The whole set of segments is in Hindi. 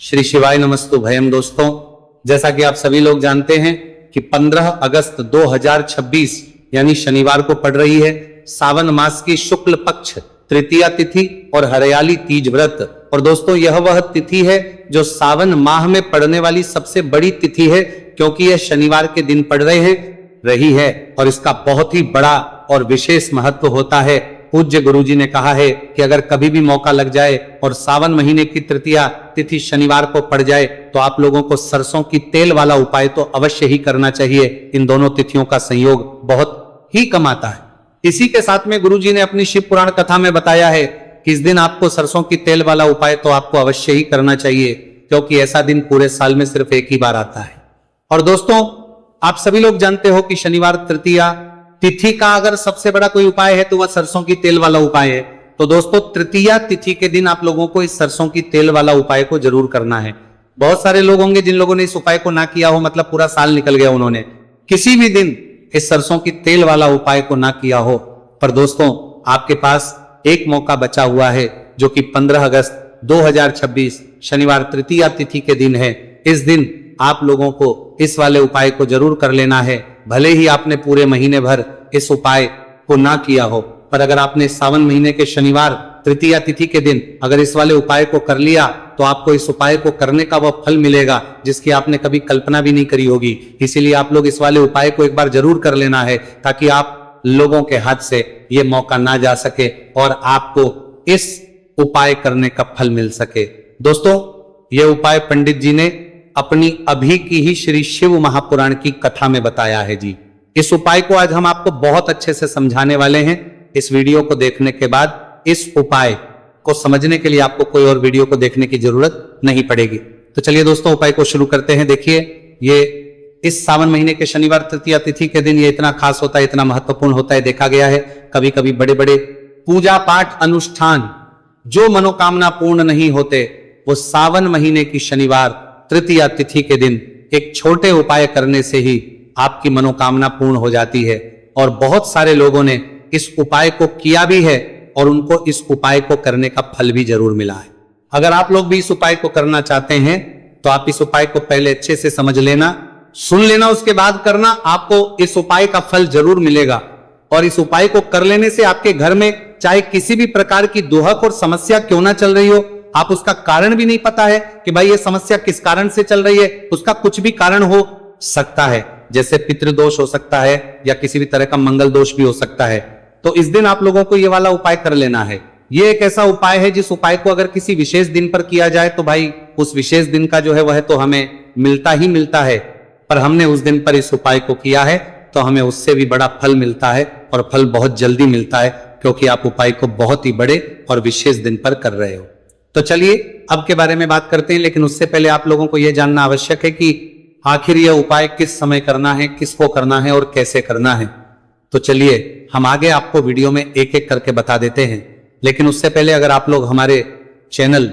श्री शिवाय नमस्तु भयम। दोस्तों, जैसा कि आप सभी लोग जानते हैं कि 15 अगस्त 2026 यानी शनिवार को पड़ रही है सावन मास की शुक्ल पक्ष तृतीया तिथि और हरियाली तीज व्रत। और दोस्तों, यह वह तिथि है जो सावन माह में पड़ने वाली सबसे बड़ी तिथि है, क्योंकि यह शनिवार के दिन पड़ रही है और इसका बहुत ही बड़ा और विशेष महत्व होता है। पूज्य गुरुजी ने कहा है कि अगर कभी भी मौका लग जाए और सावन महीने की तृतीया तिथि शनिवार को पड़ जाए तो आप लोगों को सरसों की तेल वाला उपाय तो अवश्य ही करना चाहिए। इन दोनों तिथियों का संयोग बहुत ही कम आता है। इसी के साथ में गुरुजी ने अपनी शिव पुराण कथा में बताया है कि इस दिन आपको सरसों की तेल वाला उपाय तो आपको अवश्य ही करना चाहिए, क्योंकि ऐसा दिन पूरे साल में सिर्फ एक ही बार आता है। और दोस्तों, आप सभी लोग जानते हो कि शनिवार तृतीया तिथि का अगर सबसे बड़ा कोई उपाय है तो वह सरसों की तेल वाला उपाय है। तो दोस्तों, तृतीया तिथि के दिन आप लोगों को इस सरसों की तेल वाला उपाय को जरूर करना है। बहुत सारे लोग होंगे जिन लोगों ने इस उपाय को ना किया हो, मतलब पूरा साल निकल गया, उन्होंने किसी भी दिन इस सरसों की तेल वाला उपाय को ना किया हो। पर दोस्तों, आपके पास एक मौका बचा हुआ है, जो कि 15 अगस्त 2026 शनिवार तृतीया तिथि के दिन है। इस दिन आप लोगों को इस वाले उपाय को जरूर कर लेना है। भले ही आपने पूरे महीने भर इस उपाय को ना किया हो, पर अगर आपने सावन महीने के शनिवार तृतीया तिथि के दिन अगर इस वाले उपाय को कर लिया तो आपको इस उपाय को करने का वह फल मिलेगा जिसकी आपने कभी कल्पना भी नहीं करी होगी। इसीलिए आप लोग इस वाले उपाय को एक बार जरूर कर लेना है, ताकि आप लोगों के हाथ से यह मौका ना जा सके और आपको इस उपाय करने का फल मिल सके। दोस्तों, यह उपाय पंडित जी ने अपनी अभी की ही श्री शिव महापुराण की कथा में बताया है जी। इस उपाय को आज हम आपको बहुत अच्छे से समझाने वाले हैं। इस वीडियो को देखने के बाद इस उपाय को समझने के लिए आपको कोई और वीडियो को देखने की जरूरत नहीं पड़ेगी। तो चलिए दोस्तों, उपाय को शुरू करते हैं। देखिए, ये इस सावन महीने के शनिवार तृतीया तिथि के दिन ये इतना खास होता है, इतना महत्वपूर्ण होता है। देखा गया है कभी कभी बड़े बड़े पूजा पाठ अनुष्ठान जो मनोकामना पूर्ण नहीं होते, वो सावन महीने की शनिवार तृतीया तिथि के दिन एक छोटे उपाय करने से ही आपकी मनोकामना पूर्ण हो जाती है। और बहुत सारे लोगों ने इस उपाय को किया भी है और उनको इस उपाय को करने का फल भी जरूर मिला है। अगर आप लोग भी इस उपाय को करना चाहते हैं तो आप इस उपाय को पहले अच्छे से समझ लेना, सुन लेना, उसके बाद करना। आपको इस उपाय का फल जरूर मिलेगा। और इस उपाय को कर लेने से आपके घर में चाहे किसी भी प्रकार की दुहक और समस्या क्यों ना चल रही हो, आप उसका कारण भी नहीं पता है कि भाई ये समस्या किस कारण से चल रही है, उसका कुछ भी कारण हो सकता है। जैसे पितृदोष हो सकता है या किसी भी तरह का मंगल दोष भी हो सकता है। तो इस दिन आप लोगों को ये वाला उपाय कर लेना है। ये एक ऐसा उपाय है जिस उपाय को अगर किसी विशेष दिन पर किया जाए तो भाई उस विशेष दिन का जो है वह तो हमें मिलता ही मिलता है। पर हमने उस दिन पर इस उपाय को किया है तो हमें उससे भी बड़ा फल मिलता है, और फल बहुत जल्दी मिलता है, क्योंकि आप उपाय को बहुत ही बड़े और विशेष दिन पर कर रहे हो। तो चलिए अब के बारे में बात करते हैं, लेकिन उससे पहले आप लोगों को यह जानना आवश्यक है कि आखिर यह उपाय किस समय करना है, किसको करना है और कैसे करना है। तो चलिए हम आगे आपको वीडियो में एक एक करके बता देते हैं। लेकिन उससे पहले अगर आप लोग हमारे चैनल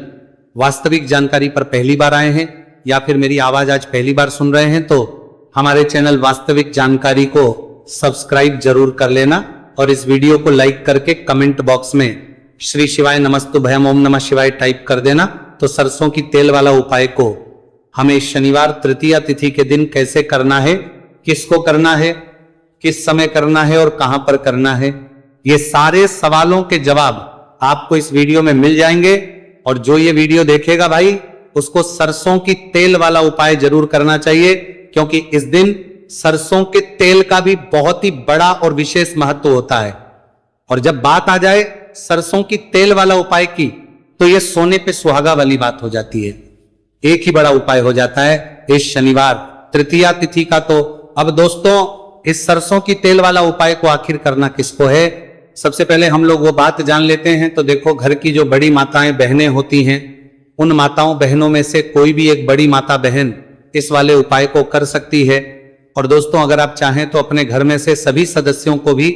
वास्तविक जानकारी पर पहली बार आए हैं या फिर मेरी आवाज आज पहली बार सुन रहे हैं तो हमारे चैनल वास्तविक जानकारी को सब्सक्राइब जरूर कर लेना, और इस वीडियो को लाइक करके कमेंट बॉक्स में श्री शिवाय नमस्तु भयम ओम नमः शिवाय टाइप कर देना। तो सरसों की तेल वाला उपाय को हमें शनिवार तृतीया तिथि के दिन कैसे करना है, किसको करना है, किस समय करना है और कहां पर करना है, ये सारे सवालों के जवाब आपको इस वीडियो में मिल जाएंगे। और जो ये वीडियो देखेगा भाई, उसको सरसों की तेल वाला उपाय जरूर करना चाहिए, क्योंकि इस दिन सरसों के तेल का भी बहुत ही बड़ा और विशेष महत्व होता है। और जब बात आ जाए सरसों की तेल वाला उपाय की, तो यह सोने पे सुहागा वाली बात हो जाती है। एक ही बड़ा उपाय हो जाता है इस शनिवार तृतीया तिथि का। तो अब दोस्तों, इस सरसों की तेल वाला उपाय को आखिर करना किसको है, सबसे पहले हम लोग वो बात जान लेते हैं। तो देखो, घर की जो बड़ी माताएं बहनें होती हैं, उन माताओं बहनों में से कोई भी एक बड़ी माता बहन इस वाले उपाय को कर सकती है। और दोस्तों, अगर आप चाहें तो अपने घर में से सभी सदस्यों को भी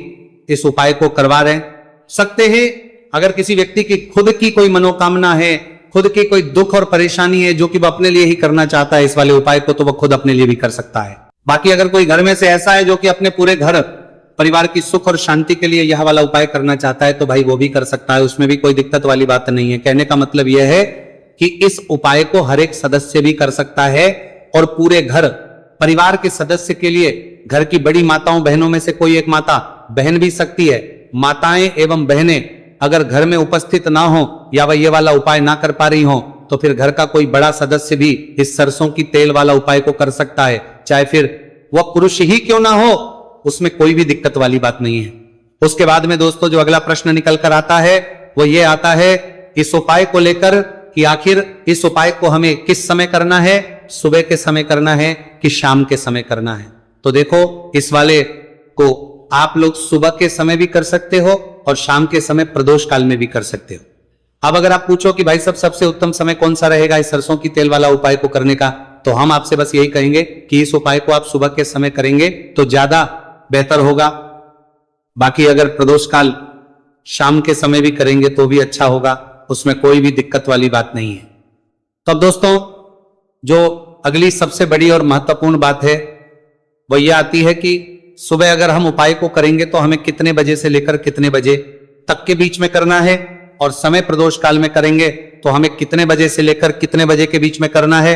इस उपाय को करवा रहे सकते हैं। अगर किसी व्यक्ति की खुद की कोई मनोकामना है, खुद की कोई दुख और परेशानी है जो कि वह अपने लिए ही करना चाहता है इस वाले उपाय को, तो वह खुद अपने लिए भी कर सकता है। बाकी अगर कोई घर में से ऐसा है जो कि अपने पूरे घर परिवार की सुख और शांति के लिए यह वाला उपाय करना चाहता है, तो भाई वो भी कर सकता है, उसमें भी कोई दिक्कत वाली बात नहीं है। कहने का मतलब यह है कि इस उपाय को हर एक सदस्य भी कर सकता है और पूरे घर परिवार के सदस्य के लिए, घर की बड़ी माताओं बहनों में से कोई एक माता बहन भी सकती है। माताएं एवं बहनें अगर घर में उपस्थित ना हो या वह ये वाला उपाय ना कर पा रही हो तो फिर घर का कोई बड़ा सदस्य भी इस सरसों की तेल वाला उपाय को कर सकता है, चाहे फिर वह पुरुष ही क्यों ना हो, उसमें कोई भी दिक्कत वाली बात नहीं है। उसके बाद में दोस्तों जो अगला प्रश्न निकल कर आता है वो ये आता है इस उपाय को लेकर कि आखिर इस उपाय को हमें किस समय करना है, सुबह के समय करना है कि शाम के समय करना है। तो देखो इस वाले को आप लोग सुबह के समय भी कर सकते हो और शाम के समय प्रदोष काल में भी कर सकते हो। अब अगर आप पूछो कि भाई सबसे उत्तम समय कौन सा रहेगा इस सरसों की तेल वाला उपाय को करने का, तो हम आपसे बस यही कहेंगे कि इस उपाय को आप सुबह के समय करेंगे तो ज्यादा बेहतर होगा। बाकी अगर प्रदोष काल शाम के समय भी करेंगे तो भी अच्छा होगा, उसमें कोई भी दिक्कत वाली बात नहीं है। तो अब दोस्तों जो अगली सबसे बड़ी और महत्वपूर्ण बात है वो ये आती है कि सुबह अगर हम उपाय को करेंगे तो हमें कितने बजे से लेकर कितने बजे तक के बीच में करना है, और समय प्रदोष काल में करेंगे तो हमें कितने बजे से लेकर कितने बजे के बीच में करना है।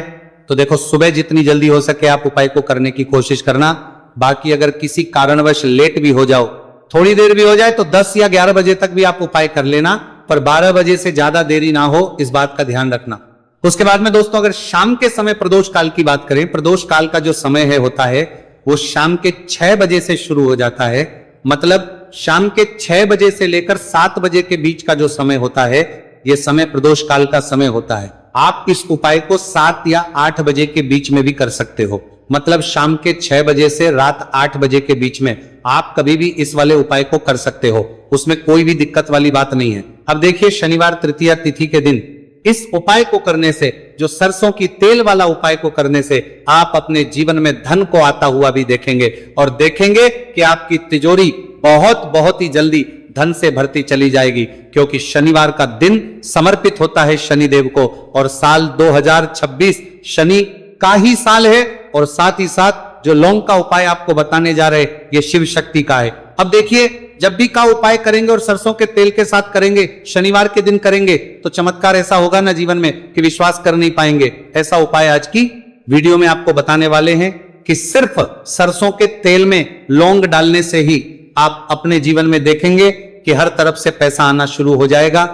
तो देखो सुबह जितनी जल्दी हो सके आप उपाय को करने की कोशिश करना। बाकी अगर किसी कारणवश लेट भी हो जाओ, थोड़ी देर भी हो जाए तो 10 या 11 बजे तक भी आप उपाय कर लेना, पर 12 बजे से ज्यादा देरी ना हो, इस बात का ध्यान रखना। उसके बाद में दोस्तों अगर शाम के समय प्रदोष काल की बात करें, प्रदोष काल का जो समय है होता है वो शाम के 6 बजे से शुरू हो जाता है। मतलब शाम के 6 बजे से लेकर 7 बजे के बीच का जो समय होता है यह समय प्रदोष काल का समय होता है। आप इस उपाय को 7 या 8 बजे के बीच में भी कर सकते हो। मतलब शाम के 6 बजे से रात 8 बजे के बीच में आप कभी भी इस वाले उपाय को कर सकते हो, उसमें कोई भी दिक्कत वाली बात नहीं है। अब देखिए शनिवार तृतीया तिथि के दिन इस उपाय को करने से, जो सरसों की तेल वाला उपाय को करने से आप अपने जीवन में धन को आता हुआ भी देखेंगे और देखेंगे कि आपकी तिजोरी बहुत ही जल्दी धन से भरती चली जाएगी, क्योंकि शनिवार का दिन समर्पित होता है शनिदेव को और साल 2026 शनि का ही साल है। और साथ ही साथ जो लौंग का उपाय आपको बताने जा रहे ये शिव शक्ति का है। अब देखिए जब भी का उपाय करेंगे और सरसों के तेल के साथ करेंगे, शनिवार के दिन करेंगे, तो चमत्कार ऐसा होगा ना जीवन में कि विश्वास कर नहीं पाएंगे। ऐसा उपाय आज की वीडियो में आपको बताने वाले हैं कि सिर्फ सरसों के तेल में लौंग डालने से ही आप अपने जीवन में देखेंगे कि हर तरफ से पैसा आना शुरू हो जाएगा,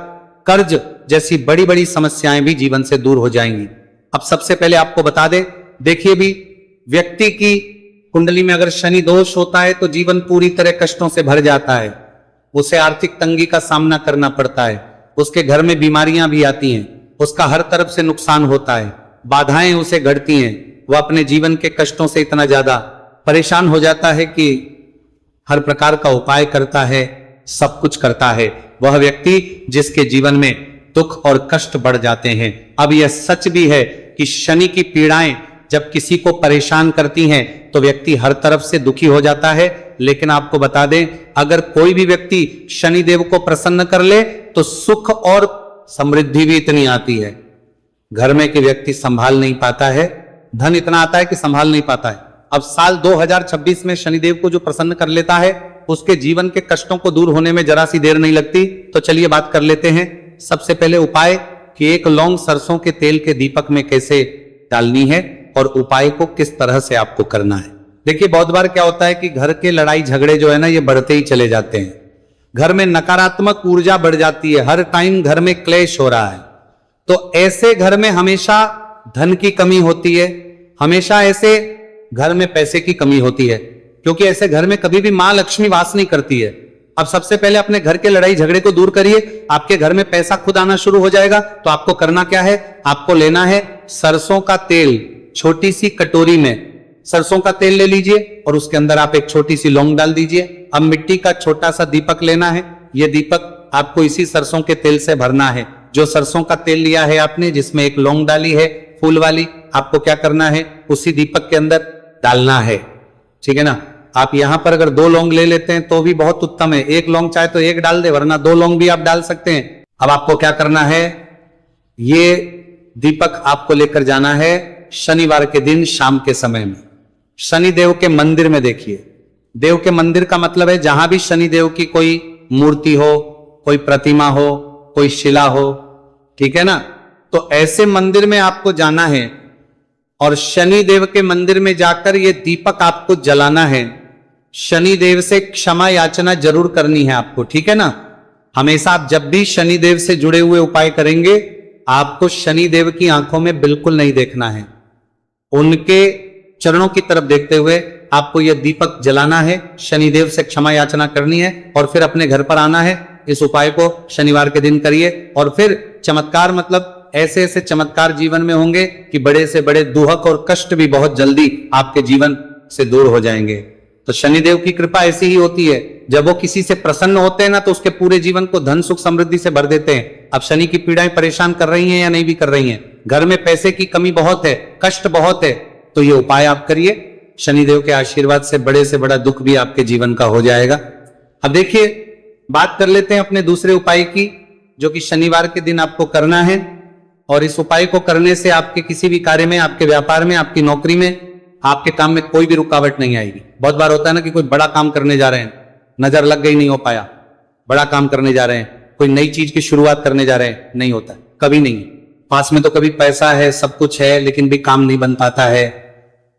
कर्ज जैसी बड़ी बड़ी समस्याएं भी जीवन से दूर हो जाएंगी। अब सबसे पहले आपको बता दें, देखिए भी व्यक्ति की कुंडली में अगर शनि दोष होता है तो जीवन पूरी तरह कष्टों से भर जाता है, उसे आर्थिक तंगी का सामना करना पड़ता है, उसके घर में बीमारियां भी आती हैं, उसका हर तरफ से नुकसान होता है, बाधाएं उसे घटती हैं, वह अपने जीवन के कष्टों से इतना ज्यादा परेशान हो जाता है कि हर प्रकार का उपाय करता है, सब कुछ करता है, वह व्यक्ति जिसके जीवन में दुख और कष्ट बढ़ जाते हैं। अब यह सच भी है कि शनि की पीड़ाएं जब किसी को परेशान करती हैं तो व्यक्ति हर तरफ से दुखी हो जाता है। लेकिन आपको बता दें, अगर कोई भी व्यक्ति शनिदेव को प्रसन्न कर ले तो सुख और समृद्धि भी इतनी आती है, घर में के व्यक्ति संभाल नहीं पाता है, धन इतना आता है कि संभाल नहीं पाता है। अब साल 2026 में शनिदेव को जो प्रसन्न कर लेता है उसके जीवन के कष्टों को दूर होने में जरा सी देर नहीं लगती। तो चलिए बात कर लेते हैं। सबसे पहले उपाय कि एक लौंग सरसों के तेल के दीपक में कैसे डालनी है और उपाय को किस तरह से आपको करना है। देखिए बहुत बार क्या होता है कि घर के लड़ाई झगड़े जो है ना ये बढ़ते ही चले जाते हैं, घर में नकारात्मक ऊर्जा बढ़ जाती है, हर टाइम घर में क्लेश हो रहा है। तो ऐसे घर में हमेशा धन की कमी होती है, हमेशा ऐसे घर में पैसे की कमी होती है, क्योंकि ऐसे घर में कभी भी मां लक्ष्मी वास नहीं करती है। अब सबसे पहले अपने घर के लड़ाई झगड़े को दूर करिए, आपके घर में पैसा खुद आना शुरू हो जाएगा। तो आपको करना क्या है, आपको लेना है सरसों का तेल, छोटी सी कटोरी में सरसों का तेल ले लीजिए और उसके अंदर आप एक छोटी सी लौंग डाल दीजिए। अब मिट्टी का छोटा सा दीपक लेना है, यह दीपक आपको इसी सरसों के तेल से भरना है। जो सरसों का तेल लिया है आपने, जिसमें एक लौंग डाली है फूल वाली, आपको क्या करना है, उसी दीपक के अंदर डालना है। ठीक है ना। आप यहां पर अगर 2 लौंग ले लेते हैं तो भी बहुत उत्तम है, 1 लौंग चाहे तो 1 डाल दे, वरना 2 लौंग भी आप डाल सकते हैं। अब आपको क्या करना है, ये दीपक आपको लेकर जाना है शनिवार के दिन शाम के समय में शनिदेव के मंदिर में। देखिए देव के मंदिर का मतलब है जहां भी शनिदेव की कोई मूर्ति हो, कोई प्रतिमा हो, कोई शिला हो, ठीक है ना, तो ऐसे मंदिर में आपको जाना है और शनि देव के मंदिर में जाकर ये दीपक आपको जलाना है। शनि देव से क्षमा याचना जरूर करनी है आपको, ठीक है ना। हमेशा आप जब भी शनि देव से जुड़े हुए उपाय करेंगे, आपको शनि देव की आंखों में बिल्कुल नहीं देखना है, उनके चरणों की तरफ देखते हुए आपको यह दीपक जलाना है, शनिदेव से क्षमा याचना करनी है और फिर अपने घर पर आना है। इस उपाय को शनिवार के दिन करिए और फिर चमत्कार, मतलब ऐसे ऐसे चमत्कार जीवन में होंगे कि बड़े से बड़े दुहक और कष्ट भी बहुत जल्दी आपके जीवन से दूर हो जाएंगे। तो शनिदेव की कृपा ऐसी ही होती है, जब वो किसी से प्रसन्न होते हैं ना, तो उसके पूरे जीवन को धन सुख समृद्धि से भर देते हैं। अब शनि की पीड़ाएं परेशान कर रही हैं या नहीं भी कर रही हैं, घर में पैसे की कमी बहुत है, कष्ट बहुत है, तो ये उपाय आप करिए, शनिदेव के आशीर्वाद से बड़ा दुख भी आपके जीवन का हो जाएगा। अब देखिए, बात कर लेते हैं अपने दूसरे उपाय की, जो कि शनिवार के दिन आपको करना है। और इस उपाय को करने से आपके किसी भी कार्य में, आपके व्यापार में, आपकी नौकरी में, आपके काम में कोई भी रुकावट नहीं आएगी। बहुत बार होता है ना कि कोई बड़ा काम करने जा रहे हैं, नजर लग गई, नहीं हो पाया। बड़ा काम करने जा रहे हैं, कोई नई चीज की शुरुआत करने जा रहे हैं, नहीं होता, कभी नहीं। पास में तो कभी पैसा है, सब कुछ है, लेकिन भी काम नहीं बन पाता है,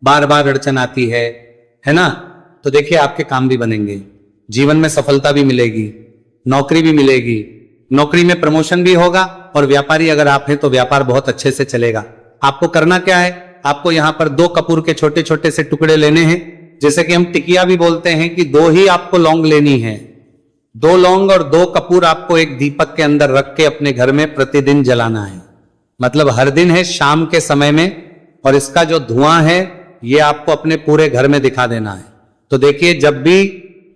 बार बार अड़चन आती है ना। तो देखिए, आपके काम भी बनेंगे, जीवन में सफलता भी मिलेगी, नौकरी भी मिलेगी, नौकरी में प्रमोशन भी होगा, और व्यापारी अगर आप हैं तो व्यापार बहुत अच्छे से चलेगा। आपको करना क्या है, आपको यहां पर 2 कपूर के छोटे छोटे से टुकड़े लेने हैं, जैसे कि हम टिकिया भी बोलते हैं कि 2 ही आपको लौंग लेनी है। 2 लौंग और 2 कपूर आपको एक दीपक के अंदर रख के अपने घर में प्रतिदिन जलाना है, मतलब हर दिन है शाम के समय में, और इसका जो धुआं है ये आपको अपने पूरे घर में दिखा देना है। तो देखिए, जब भी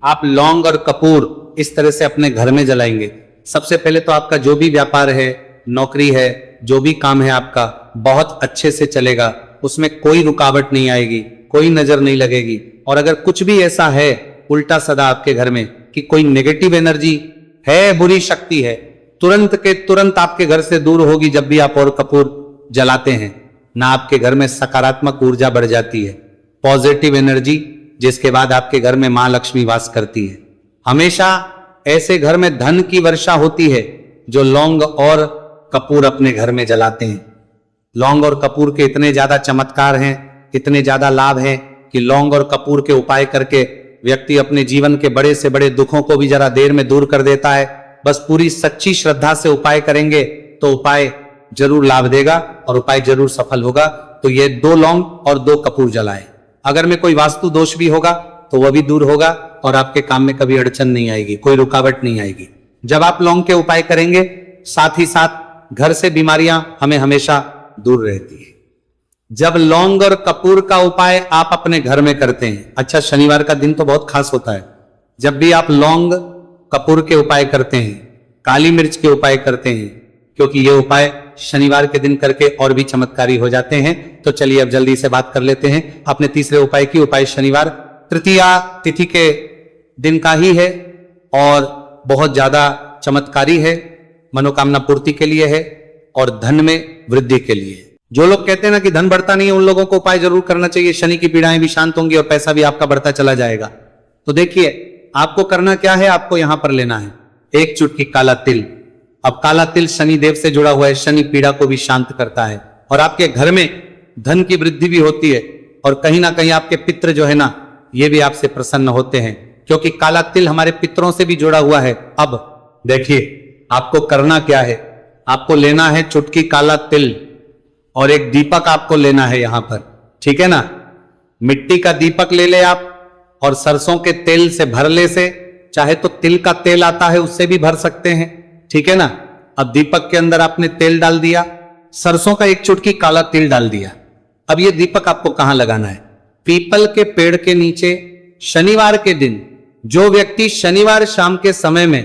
आप लौंग और कपूर इस तरह से अपने घर में जलाएंगे, सबसे पहले तो आपका जो भी व्यापार है, नौकरी है, जो भी काम है आपका बहुत अच्छे से चलेगा, उसमें कोई रुकावट नहीं आएगी, कोई नजर नहीं लगेगी। और अगर कुछ भी ऐसा है उल्टा सदा आपके घर में कि कोई नेगेटिव एनर्जी है, बुरी शक्ति है, तुरंत के तुरंत आपके घर से दूर होगी जब भी आप और कपूर जलाते हैं ना। आपके घर में सकारात्मक ऊर्जा बढ़ जाती है, पॉजिटिव एनर्जी, जिसके बाद आपके घर में मां लक्ष्मी वास करती है। हमेशा ऐसे घर में धन की वर्षा होती है जो लौंग और कपूर अपने घर में जलाते हैं। लौंग और कपूर के इतने ज्यादा चमत्कार हैं, इतने ज्यादा लाभ हैं कि लौंग और कपूर के उपाय करके व्यक्ति अपने जीवन के बड़े से बड़े दुखों को भी जरा देर में दूर कर देता है। बस पूरी सच्ची श्रद्धा से उपाय करेंगे तो उपाय जरूर लाभ देगा और उपाय जरूर सफल होगा। तो ये 2 लौंग और 2 कपूर जलाए। अगर में कोई वास्तु दोष भी होगा तो वह भी दूर होगा और आपके काम में कभी अड़चन नहीं आएगी, कोई रुकावट नहीं आएगी। जब आप लौंग के उपाय करेंगे, साथ ही साथ घर से बीमारियां हमें हमेशा दूर रहती है। जब लौंग और कपूर का उपाय आप अपने घर में करते हैं, अच्छा शनिवार का दिन तो बहुत खास होता है, जब भी आप लौंग कपूर के उपाय करते हैं, काली मिर्च के उपाय करते हैं, क्योंकि ये उपाय शनिवार के दिन करके और भी चमत्कारी हो जाते हैं। तो चलिए अब जल्दी से बात कर लेते हैं अपने तीसरे उपाय की। उपाय शनिवार तृतीया तिथि के दिन का ही है और बहुत ज्यादा चमत्कारी है, मनोकामना पूर्ति के लिए है और धन में वृद्धि के लिए। जो लोग कहते हैं ना कि धन बढ़ता नहीं है, उन लोगों को उपाय जरूर करना चाहिए, शनि की पीड़ाएं भी शांत होंगी और पैसा भी आपका बढ़ता चला जाएगा। तो देखिए, आपको करना क्या है, आपको यहां पर लेना है 1 चुटकी काला तिल। अब काला तिल शनि देव से जुड़ा हुआ है, शनि पीड़ा को भी शांत करता है और आपके घर में धन की वृद्धि भी होती है और कहीं ना कहीं आपके पितृ जो है ना, ये भी आपसे प्रसन्न होते हैं, क्योंकि काला तिल हमारे पितरों से भी जुड़ा हुआ है। अब देखिए, आपको करना क्या है, आपको लेना है चुटकी काला तिल और एक दीपक आपको लेना है यहां पर, ठीक है ना। मिट्टी का दीपक ले ले आप और सरसों के तेल से भर ले से, चाहे तो तिल का तेल आता है उससे भी भर सकते हैं, ठीक है ना। अब दीपक के अंदर आपने तेल डाल दिया, सरसों का 1 चुटकी काला तिल डाल दिया। अब ये दीपक आपको कहां लगाना है, पीपल के पेड़ के नीचे। शनिवार के दिन जो व्यक्ति शनिवार शाम के समय में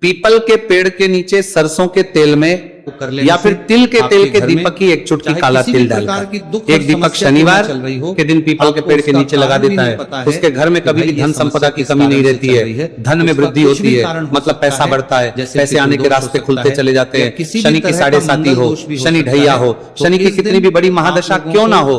पीपल के पेड़ के नीचे सरसों के तेल में या फिर तिल के तेल के दीपक की 1 चुटकी काला तिल डालकर, एक दीपक शनिवार के दिन पीपल के पेड़ के नीचे लगा देता है, उसके घर में कभी भी धन संपदा की कमी नहीं रहती है, धन में वृद्धि होती है, मतलब पैसा बढ़ता है, पैसे आने के रास्ते खुलते चले जाते हैं। शनि की 7.5 हो, शनि ढैया हो, शनि की कितनी भी बड़ी महादशा क्यों ना हो,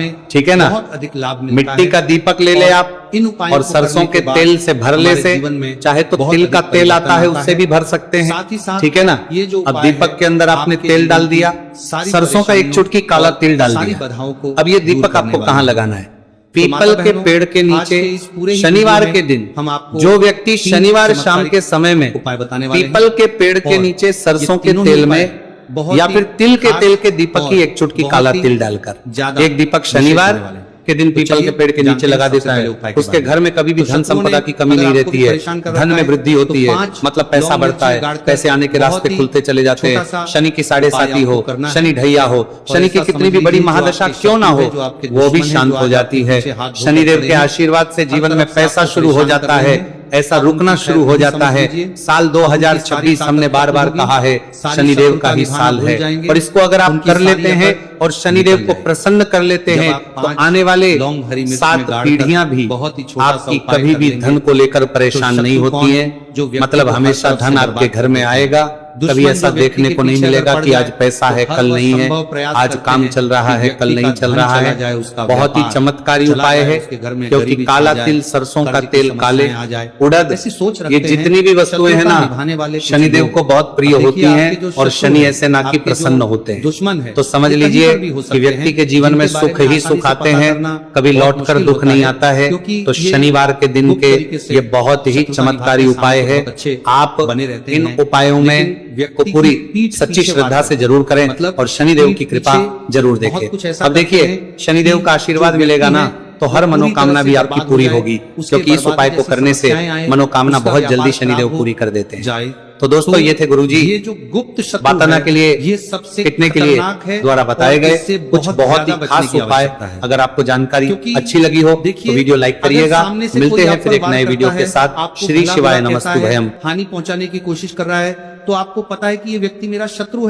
में ठीक है ना, बहुत अधिक लाभ मिलता मिट्टी है। का दीपक ले ले और आप इन उपायों और को सरसों करने के बाद तेल से भरले हमारे से, जीवन में चाहे तो बहुत तिल का अधिक तेल आता है परिवर्तन उससे आता भी भर सकते हैं, साथ ही साथ ठीक है ना। ये जो अब उपाय दीपक है, के अंदर आपने आपके तेल जीवन डाल की दिया, सारी सरसों का एक परेशानियों चुटकी काला और तिल डाल सारी दिया। बाधाओं को अब ये दूर दीपक करने आपको वाली कहाँ है। लगाना है? तो माता पीपल के बहनों, पेड़ के आज नीचे के इस पूरे ही शनिवार वीडियो के में दिन हम आपको जो व्यक्ति 3 शनिवार शाम चमत्कारिक के समय में उपाय बताने वाले हैं। पीपल के पेड़ के और नीचे सरसों ये के तीनों ही तेल उपाय में बहुत या ही फिर तिल के खास तेल के दीपक की और एक चुटकी बहुत काला ही तिल डालकर, ज्यादा एक दीपक विशेष शनिवार होने वाले हैं। के दिन तो पीपल के चलिए पेड़ के जानते नीचे हैं लगा सबसे देता पहले है, उपाय के उसके बारे में। घर में कभी भी तो धन शत्रुओं संपदा ने की कमी अगर नहीं आपको रहती भी है, परेशान कर धन रखा में है, वृद्धि होती तो है, 5 मतलब पैसा लौंग बढ़ता मिर्ची है, गाड़कर पैसे आने के बहुत रास्ते ही खुलते चले जाते छोटा हैं, सा शनि की साढ़े उपाय साती आपको हो, करना है। शनि ढैया हो, और शनि की ऐसा कितनी भी समझ बड़ी लीजिए जो महादशा आपके क्यों ना शत्रु हो, है, जो आपके वो भी दुश्मन है, शांत जो हो आज जाती आपके है। पीछे हाथ धोकर शनिदेव खड़े के हैं, आशीर्वाद से हर जीवन में तरफ से पैसा आपको शुरू हो परेशान कर जाता रहे है, हैं। ऐसा आप रुकना उनकी शुरू हो खैर जाता समझ है। लीजिए। साल आप उनकी 2026 सारी हमने ताकत बार बार होगी, कहा है, सारी शनिदेव शत्रुता का ही निभाना साल भूल है, जाएंगे। और इसको अगर आप उनकी कर सारी लेते हैं अकड़ और शनिदेव निकल को जाएगी। प्रसन्न कर लेते जब हैं आप तो 5 आने वाले लौंग हरी मिर्च 7 में गाड़कर पीढ़ियां भी बहुत ही छोटा सा आपकी उपाय कभी कर भी लेंगे। धन को लेकर तो परेशान नहीं शत्रु होती कौन? है, जो व्यक्ति मतलब को हर हमेशा तरफ से धन बर्बाद आपके घर कर में देते हैं। आएगा। कभी ऐसा देखने को नहीं मिलेगा कि आज पैसा है कल नहीं है, आज काम चल रहा है कल नहीं चल रहा है। बहुत ही चमत्कारी उपाय है, क्योंकि काला तिल, सरसों का तेल, काले उड़द, ये जितनी भी वस्तुएं हैं ना शनिदेव को बहुत प्रिय होती हैं और शनि ऐसे ना कि प्रसन्न होते हैं। दुश्मन है तो समझ लीजिए कि व्यक्ति के जीवन में सुख ही सुख आते हैं, कभी लौट कर दुख नहीं आता है। तो शनिवार के दिन के ये बहुत ही चमत्कारी उपाय है। आप इन उपायों में को पूरी सच्ची श्रद्धा से जरूर करें और शनिदेव की कृपा जरूर देखें। अब देखिए शनिदेव का आशीर्वाद मिलेगा ना तो हर मनोकामना भी आपकी पूरी होगी, क्योंकि इस उपाय को करने से मनोकामना बहुत जल्दी शनिदेव पूरी कर देते हैं। तो दोस्तों ये थे गुरुजी ये जो गुप्त बताना के लिए, ये सबसे कितने के लिए द्वारा बताए गए कुछ बहुत ही खास उपाय। अगर आपको जानकारी अच्छी लगी हो तो वीडियो लाइक करिएगा। मिलते हैं फिर एक नए वीडियो के साथ। श्री शिवाय नमस्तुभयम। हानि पहुंचाने की कोशिश कर रहा है तो आपको पता है कि ये व्यक्ति मेरा शत्रु है।